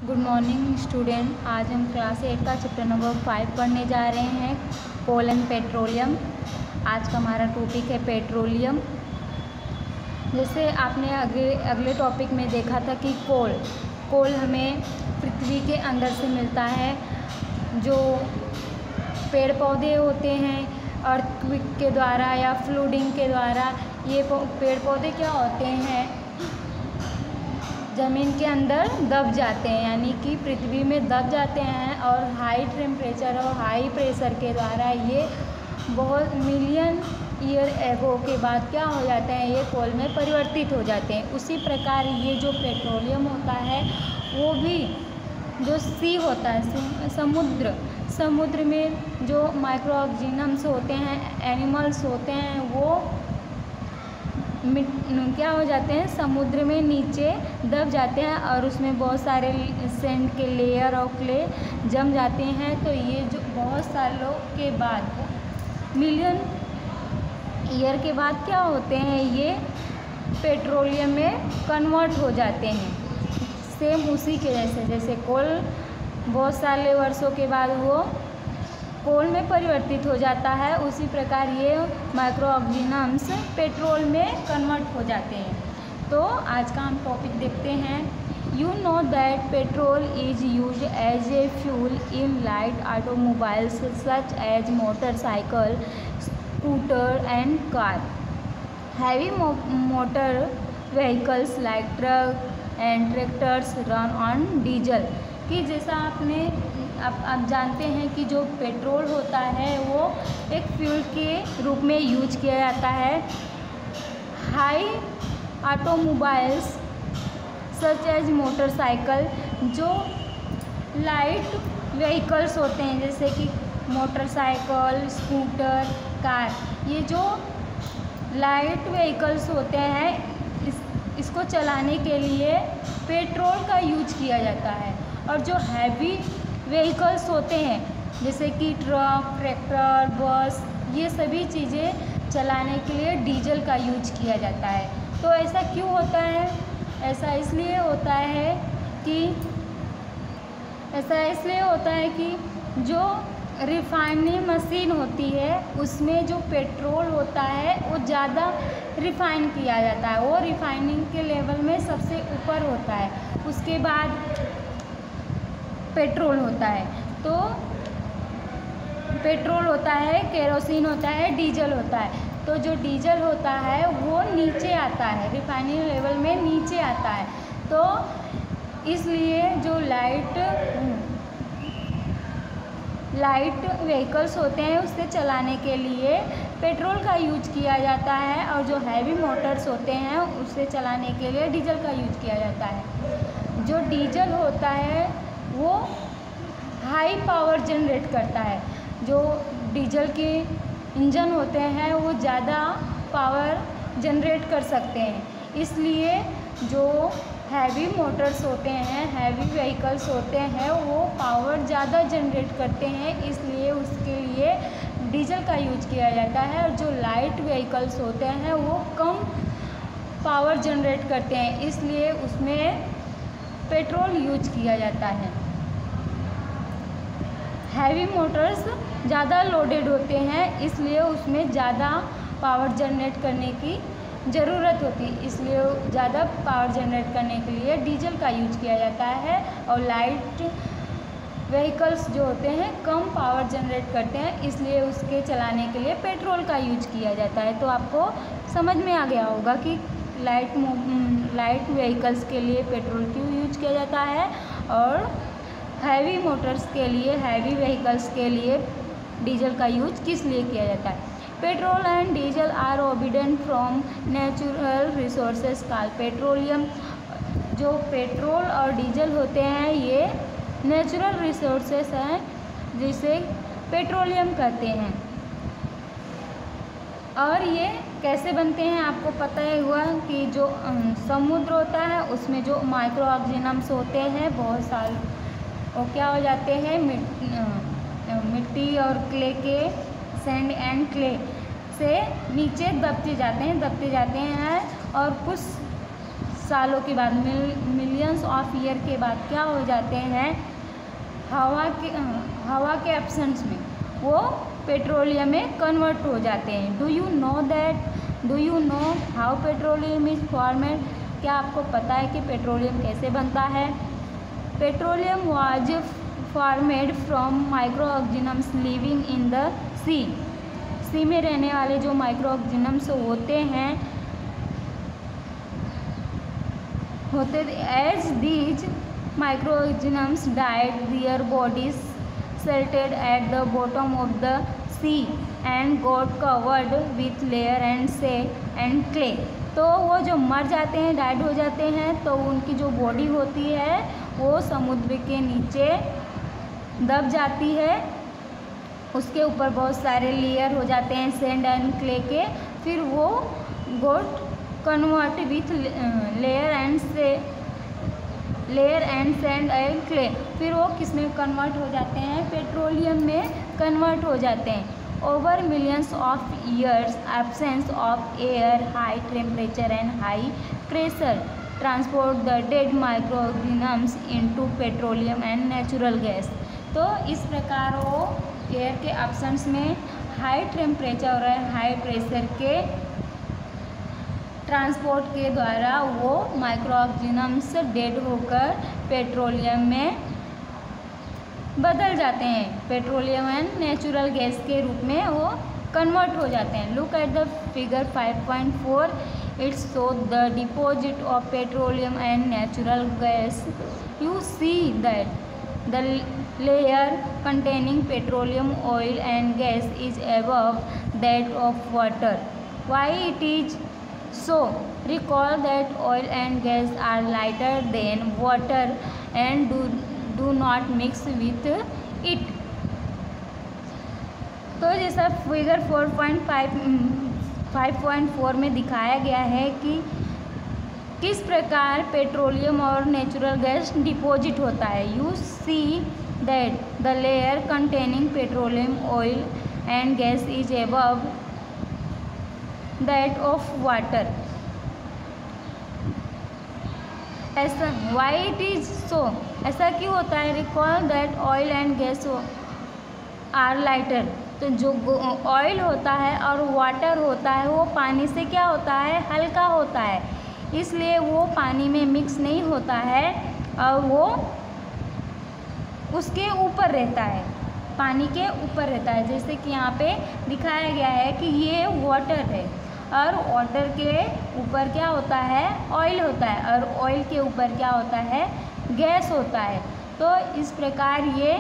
Good morning student. आज हम class 8 का चैप्टर नंबर 5 पढ़ने जा रहे हैं, कोल एंड पेट्रोलियम। आज का हमारा टॉपिक है पेट्रोलियम। जैसे आपने अगले टॉपिक में देखा था कि कोल हमें पृथ्वी के अंदर से मिलता है। जो पेड़ पौधे होते हैं अर्थक्वेक के द्वारा या फ्लूडिंग के द्वारा, ये पेड़ पौधे क्या होते हैं, ज़मीन के अंदर दब जाते हैं, यानी कि पृथ्वी में दब जाते हैं। और हाई टेम्परेचर और हाई प्रेशर के द्वारा ये बहुत मिलियन ईयर एगो के बाद क्या हो जाते हैं, ये कोल में परिवर्तित हो जाते हैं। उसी प्रकार ये जो पेट्रोलियम होता है वो भी जो सी होता है, समुद्र में जो माइक्रो ऑर्गेनिजम्स होते हैं, एनिमल्स होते हैं, वो क्या हो जाते हैं, समुद्र में नीचे दब जाते हैं और उसमें बहुत सारे सैंड के लेयर और क्ले जम जाते हैं। तो ये जो बहुत सालों के बाद, मिलियन ईयर के बाद क्या होते हैं, ये पेट्रोलियम में कन्वर्ट हो जाते हैं। सेम उसी के जैसे कोल बहुत सारे वर्षों के बाद वो कोल में परिवर्तित हो जाता है, उसी प्रकार ये माइक्रो ऑर्गेनिजम्स पेट्रोल में कन्वर्ट हो जाते हैं। तो आज का हम टॉपिक देखते हैं। You know that petrol is used as a fuel in light automobiles such as motorcycle, scooter and car. Heavy motor vehicles like truck and tractors run on diesel. कि जैसा आप जानते हैं कि जो पेट्रोल होता है वो एक फ्यूल के रूप में यूज किया जाता है। High automobiles such as motorcycle, जो लाइट व्हीकल्स होते हैं जैसे कि मोटरसाइकिल, स्कूटर, कार, ये जो लाइट व्हीकल्स होते हैं इसको चलाने के लिए पेट्रोल का यूज किया जाता है। और जो हैवी व्हीकल्स होते हैं जैसे कि ट्रक, ट्रैक्टर, बस, ये सभी चीज़ें चलाने के लिए डीजल का यूज किया जाता है। तो ऐसा क्यों होता है? ऐसा इसलिए होता है कि जो रिफाइनिंग मशीन होती है उसमें जो पेट्रोल होता है वो ज़्यादा रिफाइन किया जाता है, वो रिफाइनिंग के लेवल में सबसे ऊपर होता है। उसके बाद पेट्रोल होता है, तो पेट्रोल होता है, केरोसिन होता है, डीजल होता है। तो जो डीजल होता है वो नीचे आता है, रिफाइनिंग लेवल में नीचे आता है। तो इसलिए जो लाइट व्हीकल्स होते हैं उससे चलाने के लिए पेट्रोल का यूज किया जाता है, और जो हैवी मोटर्स होते हैं उससे चलाने के लिए डीजल का यूज किया जाता है। जो डीजल होता है वो हाई पावर जनरेट करता है। जो डीजल के इंजन होते हैं वो ज़्यादा पावर जनरेट कर सकते हैं, इसलिए जो हैवी मोटर्स होते हैं, हैवी व्हीकल्स होते हैं, वो पावर ज़्यादा जनरेट करते हैं, इसलिए उसके लिए डीजल का यूज किया जाता है। और जो लाइट व्हीकल्स होते हैं वो कम पावर जनरेट करते हैं, इसलिए उसमें पेट्रोल यूज किया जाता है। हैवी मोटर्स ज़्यादा लोडेड होते हैं, इसलिए उसमें ज़्यादा पावर जनरेट करने की ज़रूरत होती है, इसलिए ज़्यादा पावर जनरेट करने के लिए डीजल का यूज किया जाता है। और लाइट व्हीकल्स जो होते हैं कम पावर जनरेट करते हैं, इसलिए उसके चलाने के लिए पेट्रोल का यूज किया जाता है। तो आपको समझ में आ गया होगा कि लाइट व्हीकल्स के लिए पेट्रोल क्यों यूज किया जाता है और हैवी मोटर्स के लिए, हैवी व्हीकल्स के लिए डीजल का यूज किस लिए किया जाता है। Petrol and diesel are obtained from natural resources called petroleum. जो पेट्रोल और डीजल होते हैं ये नेचुरल रिसोर्सेज हैं जिसे पेट्रोलियम कहते हैं। और ये कैसे बनते हैं आपको पता ही हुआ कि जो समुद्र होता है उसमें जो माइक्रो ऑर्गेनिजम्स होते हैं बहुत सारे, वो क्या हो जाते हैं, मिट्टी और क्ले के, सैंड एंड क्ले से नीचे दबते जाते हैं और कुछ सालों के बाद, मिलियंस ऑफ ईयर के बाद क्या हो जाते हैं, हवा के एब्सेंस में वो पेट्रोलियम में कन्वर्ट हो जाते हैं। Do you know how petroleum is formed? क्या आपको पता है कि पेट्रोलियम कैसे बनता है? Petroleum was formed from micro organisms living in the sea में रहने वाले जो micro organisms as these micro organisms died their bodies settled at the bottom of the sea and got covered with layer and clay. तो वो जो मर जाते हैं, डाइड हो जाते हैं, तो उनकी जो बॉडी होती है वो समुद्र के नीचे दब जाती है, उसके ऊपर बहुत सारे लेयर हो जाते हैं सैंड एंड क्ले के, फिर वो got convert with layer and sand and clay, फिर वो किस में कन्वर्ट हो जाते हैं, पेट्रोलियम में कन्वर्ट हो जाते हैं। Over millions of years absence of air, high temperature and high pressure transport the dead micro organisms into petroleum and natural gas. तो इस प्रकार वो एयर के एब्सेंस में हाई टेम्परेचर और हाई प्रेशर के ट्रांसपोर्ट के द्वारा वो माइक्रो ऑर्गेनिजम्स डेड होकर पेट्रोलियम में बदल जाते हैं, पेट्रोलियम एंड नेचुरल गैस के रूप में वो कन्वर्ट हो जाते हैं। Look at the figure 5.4, it's show the deposit of petroleum and natural gas. You see that the layer containing petroleum, oil and gas is above that of water. Why it is so? Recall that oil and gas are lighter than water and do not mix with it. तो जैसा figure 5.4 में दिखाया गया है कि किस प्रकार petroleum और नेचुरल गैस डिपॉजिट होता है। You see that the layer containing petroleum, oil and gas is above that of water. ऐसा वाई इट इज सो, ऐसा क्यों होता है? Recall that oil and gas are lighter. तो जो ऑयल होता है और वाटर होता है वो पानी से क्या होता है? हल्का होता है, इसलिए वो पानी में मिक्स नहीं होता है और वो उसके ऊपर रहता है, पानी के ऊपर रहता है। जैसे कि यहाँ पे दिखाया गया है कि ये वाटर है और वाटर के ऊपर क्या होता है? ऑयल होता है और ऑयल के ऊपर क्या होता है? गैस होता है। तो इस प्रकार ये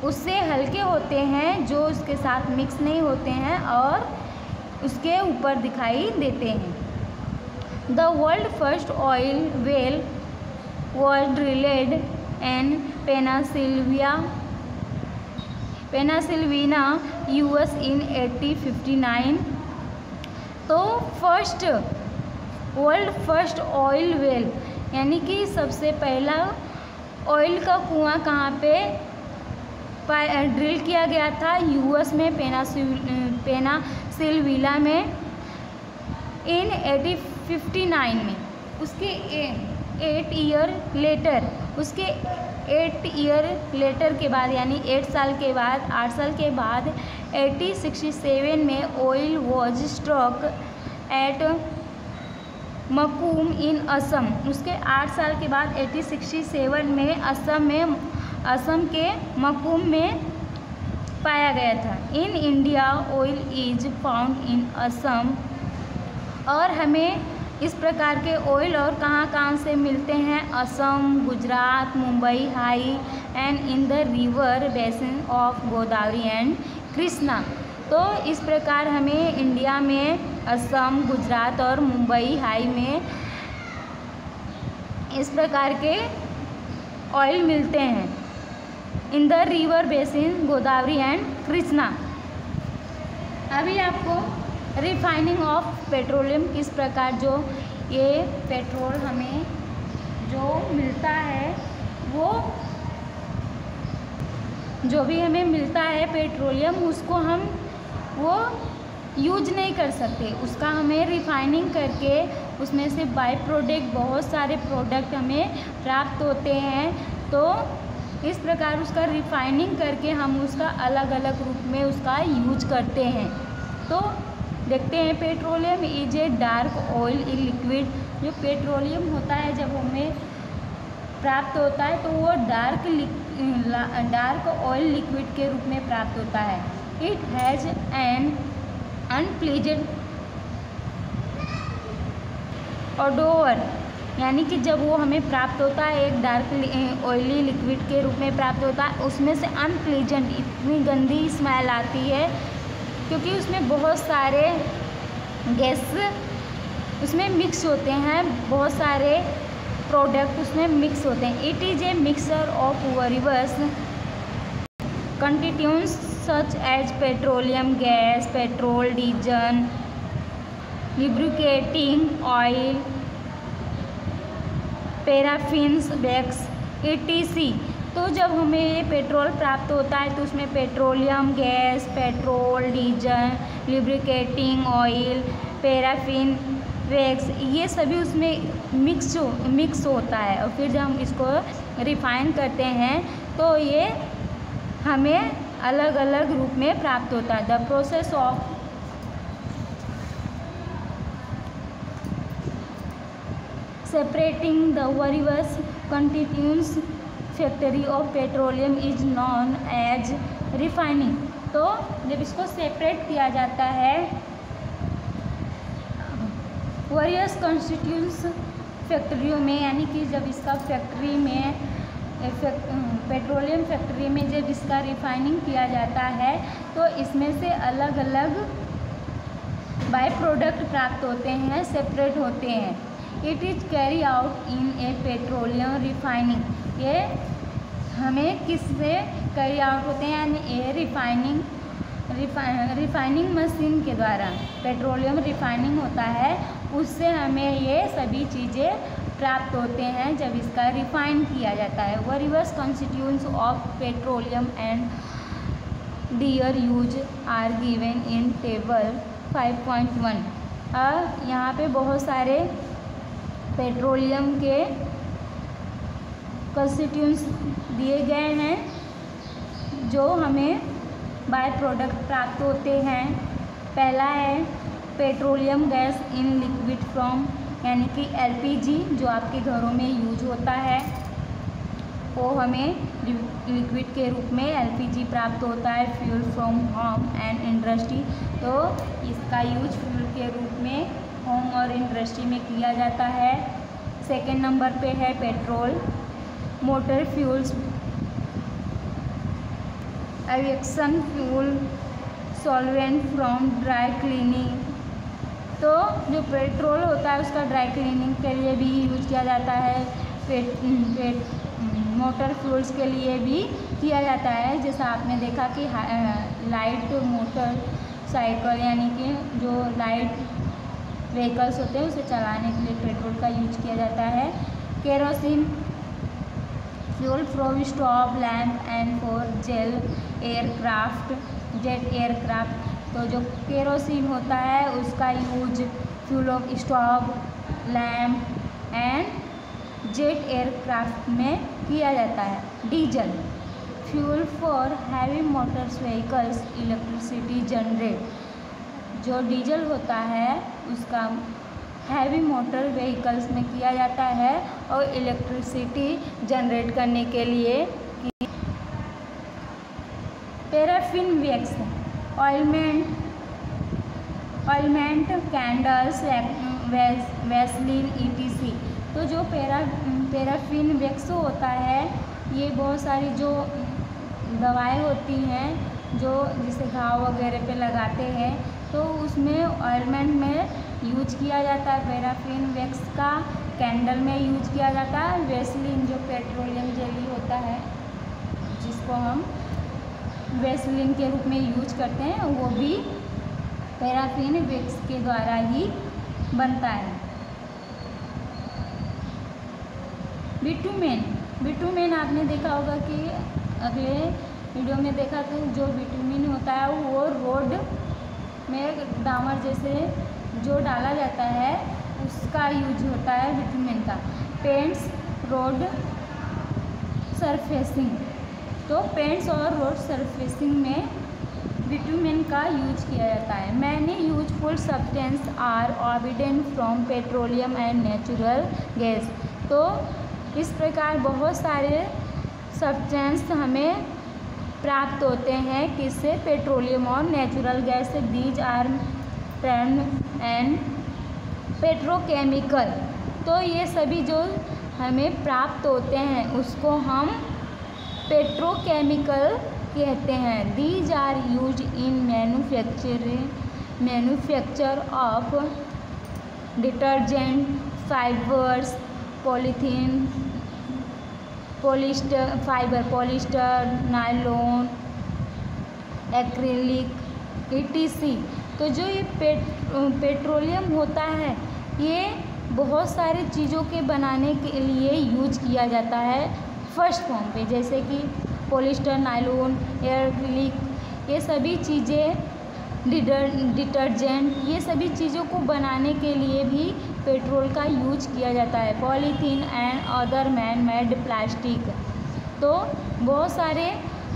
उससे हल्के होते हैं जो उसके साथ मिक्स नहीं होते हैं और उसके ऊपर दिखाई देते हैं। The world first oil well was drilled in Pennsylvania, US in 1859। तो वर्ल्ड फर्स्ट ऑयल वेल यानी कि सबसे पहला ऑयल का कुआं कहाँ पे ड्रिल किया गया था? यूएस में, पेनासिल्वेनिया में इन 1859 में। उसके 8 ईयर लेटर के बाद यानी 8 साल के बाद 8 साल के बाद 1867 में oil was struck eight Maktoum इन असम। उसके 8 साल के बाद 1867 में असम के मकूम में पाया गया था। In India oil is found in Assam. और हमें इस प्रकार के ऑयल और कहाँ से मिलते हैं? Assam, Gujarat, Mumbai high and in the river basin of Godavari and Krishna. तो इस प्रकार हमें इंडिया में असम, गुजरात और मुंबई हाई में इस प्रकार के ऑयल मिलते हैं in the river basin Godavari and Krishna. अभी आपको रिफाइनिंग ऑफ पेट्रोलियम किस प्रकार जो ये पेट्रोल हमें जो मिलता है वो जो भी हमें मिलता है पेट्रोलियम उसको हम वो यूज नहीं कर सकते, उसका हमें रिफाइनिंग करके उसमें से बाई प्रोडक्ट बहुत सारे प्रोडक्ट हमें प्राप्त होते हैं। तो इस प्रकार उसका रिफाइनिंग करके हम उसका अलग अलग रूप में उसका यूज करते हैं। तो देखते हैं, petroleum is a dark oil in liquid. जो पेट्रोलियम होता है जब हमें प्राप्त होता है तो वो डार्क ऑयल लिक्विड के रूप में प्राप्त होता है। It has an unpleasant odour, यानी कि जब वो हमें प्राप्त होता है एक डार्क ऑयली लिक्विड के रूप में प्राप्त होता है, उसमें से अनप्लीजेंट इतनी गंदी स्मेल आती है क्योंकि उसमें बहुत सारे गैस उसमें मिक्स होते हैं, बहुत सारे प्रोडक्ट उसमें मिक्स होते हैं। It is a mixture of various constituents such as petroleum gas, petrol, diesel, lubricating oil, paraffins, wax, etc। तो जब हमें ये पेट्रोल प्राप्त होता है तो उसमें petroleum gas, petrol, diesel, lubricating oil, paraffin, wax, ये सभी उसमें मिक्स होता है। और फिर जब हम इसको रिफाइन करते हैं तो ये हमें अलग अलग रूप में प्राप्त होता है। The process of separating the various constituents factory of petroleum is known as refining। तो जब इसको सेपरेट किया जाता है वेरियस कंस्टिट्यूएंट्स फैक्ट्रियों में, यानी कि जब इसका फैक्ट्री में पेट्रोलियम फैक्ट्री में जब इसका रिफाइनिंग किया जाता है तो इसमें से अलग अलग बाई प्रोडक्ट प्राप्त होते हैं, सेपरेट होते हैं। It is carry out in A petroleum refining. ये हमें किससे कैरी आउट होते हैं, यानी ए रिफाइनिंग मशीन के द्वारा पेट्रोलियम रिफाइनिंग होता है, उससे हमें ये सभी चीज़ें प्राप्त होते हैं जब इसका रिफाइन किया जाता है। Various constituents of petroleum and their use are given in table 5.1। यहाँ पे बहुत सारे पेट्रोलियम के कंस्टिट्यूएंट्स दिए गए हैं जो हमें बाय प्रोडक्ट प्राप्त होते हैं। पहला है petroleum gas in liquid form, यानी कि एलपीजी जो आपके घरों में यूज होता है, वो हमें लिक्विड के रूप में एलपीजी प्राप्त होता है। Fuel from home and industry, तो इसका यूज फ्यूल के रूप में होम और इंडस्ट्री में किया जाता है। सेकेंड नंबर पे है petrol motor fuels, aviation fuel, solvent from dry cleaning. तो जो पेट्रोल होता है उसका ड्राई क्लीनिंग के लिए भी यूज किया जाता है, मोटर फ्यूल्स के लिए भी किया जाता है। जैसा आपने देखा कि लाइट मोटर साइकिल, यानी कि जो लाइट व्हीकल्स होते हैं उसे चलाने के लिए पेट्रोल का यूज किया जाता है। Kerosene fuel from stove, lamp and for jet aircraft. तो जो केरोसिन होता है उसका use fuel of stove, lamp and jet aircraft में किया जाता है। Diesel fuel for heavy Motors vehicles, electricity generate. जो डीजल होता है उसका हैवी मोटर व्हीकल्स में किया जाता है और इलेक्ट्रिसिटी जनरेट करने के लिए। Paraffin wax, ऑयलमेंट, candles, Vaseline etc। तो जो पैराफिन वैक्स होता है ये बहुत सारी जो दवाएं होती हैं जो जिसे घाव वगैरह पे लगाते हैं तो उसमें ऑयलमेंट में यूज किया जाता है पैराफिन वैक्स का, कैंडल में यूज किया जाता है। वैसलीन जो पेट्रोलियम जेली होता है जिसको हम वैसलीन के रूप में यूज करते हैं वो भी पैराफिन वैक्स के द्वारा ही बनता है। बिटुमेन आपने देखा होगा कि अगले वीडियो में देखा था, जो बिटुमेन होता है वो रोड में डामर जैसे जो डाला जाता है उसका यूज होता है बिटुमेन का। पेंट्स, रोड सरफेसिंग, तो पेंट्स और रोड सरफेसिंग में बिटुमेन का यूज किया जाता है। Many useful substance are obtained from petroleum and natural gas, तो इस प्रकार बहुत सारे सब्सटेंस हमें प्राप्त होते हैं किससे, पेट्रोलियम और नेचुरल गैस से। These are termed and petrochemical, तो ये सभी जो हमें प्राप्त होते हैं उसको हम पेट्रोकेमिकल कहते हैं। These are use in manufacture of detergent, fibres, polythene, polyester, nylon, acrylic etc। तो जो ये पेट्रोलियम होता है ये बहुत सारी चीज़ों के बनाने के लिए यूज किया जाता है फर्स्ट फॉर्म पे, जैसे कि पॉलिस्टर, नायलॉन, एक्रिलिक, ये सभी चीज़ें, डिटर्जेंट, ये सभी चीज़ों को बनाने के लिए भी पेट्रोल का यूज किया जाता है। Polythene and other man made plastic, तो बहुत सारे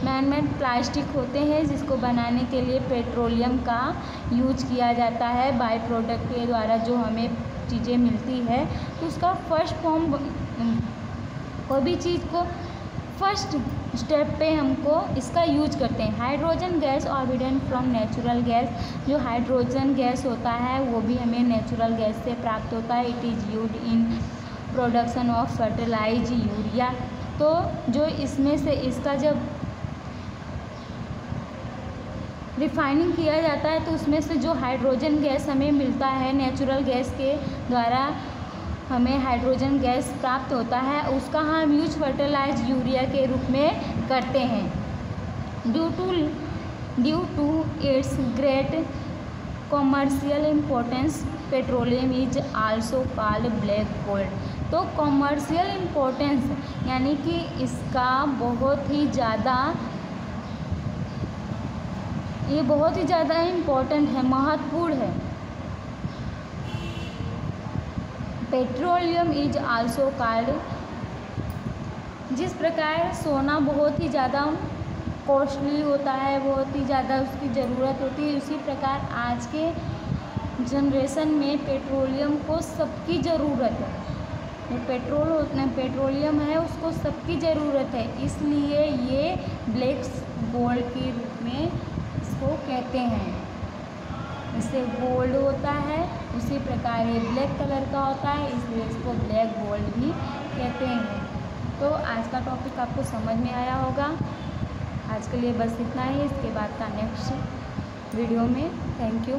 मैन मेड प्लास्टिक होते हैं जिसको बनाने के लिए पेट्रोलियम का यूज किया जाता है। बाय प्रोडक्ट के द्वारा जो हमें चीज़ें मिलती है तो उसका फर्स्ट फॉर्म, कोई भी चीज़ को फर्स्ट स्टेप पे हमको इसका यूज करते हैं। Hydrogen gas obedient from natural gas, जो हाइड्रोजन गैस होता है वो भी हमें नेचुरल गैस से प्राप्त होता है। It is used in production of fertilize urea, तो जो इसमें से इसका जब रिफाइनिंग किया जाता है तो उसमें से जो हाइड्रोजन गैस हमें मिलता है नेचुरल गैस के द्वारा हमें हाइड्रोजन गैस प्राप्त होता है, उसका हम यूज फर्टिलाइज यूरिया के रूप में करते हैं। Due to its great commercial importance petroleum is also called black gold, तो कॉमर्शियल इम्पोर्टेंस यानी कि इसका बहुत ही ज़्यादा इम्पोर्टेंट है, महत्वपूर्ण है। पेट्रोलियम इज आल्सो कॉल्ड, जिस प्रकार सोना बहुत ही ज़्यादा कॉस्टली होता है, बहुत ही ज़्यादा उसकी ज़रूरत होती है, उसी प्रकार आज के जनरेशन में पेट्रोलियम को सबकी ज़रूरत है। जो पेट्रोलियम है उसको सबकी ज़रूरत है, इसलिए ये ब्लैक गोल्ड के रूप में इसको कहते हैं। इससे गोल्ड होता है उसी प्रकार ये ब्लैक कलर का होता है, इसलिए इसको ब्लैक गोल्ड भी कहते हैं। तो आज का टॉपिक आपको समझ में आया होगा। आज के लिए बस इतना ही, इसके बाद का नेक्स्ट वीडियो में। Thank you.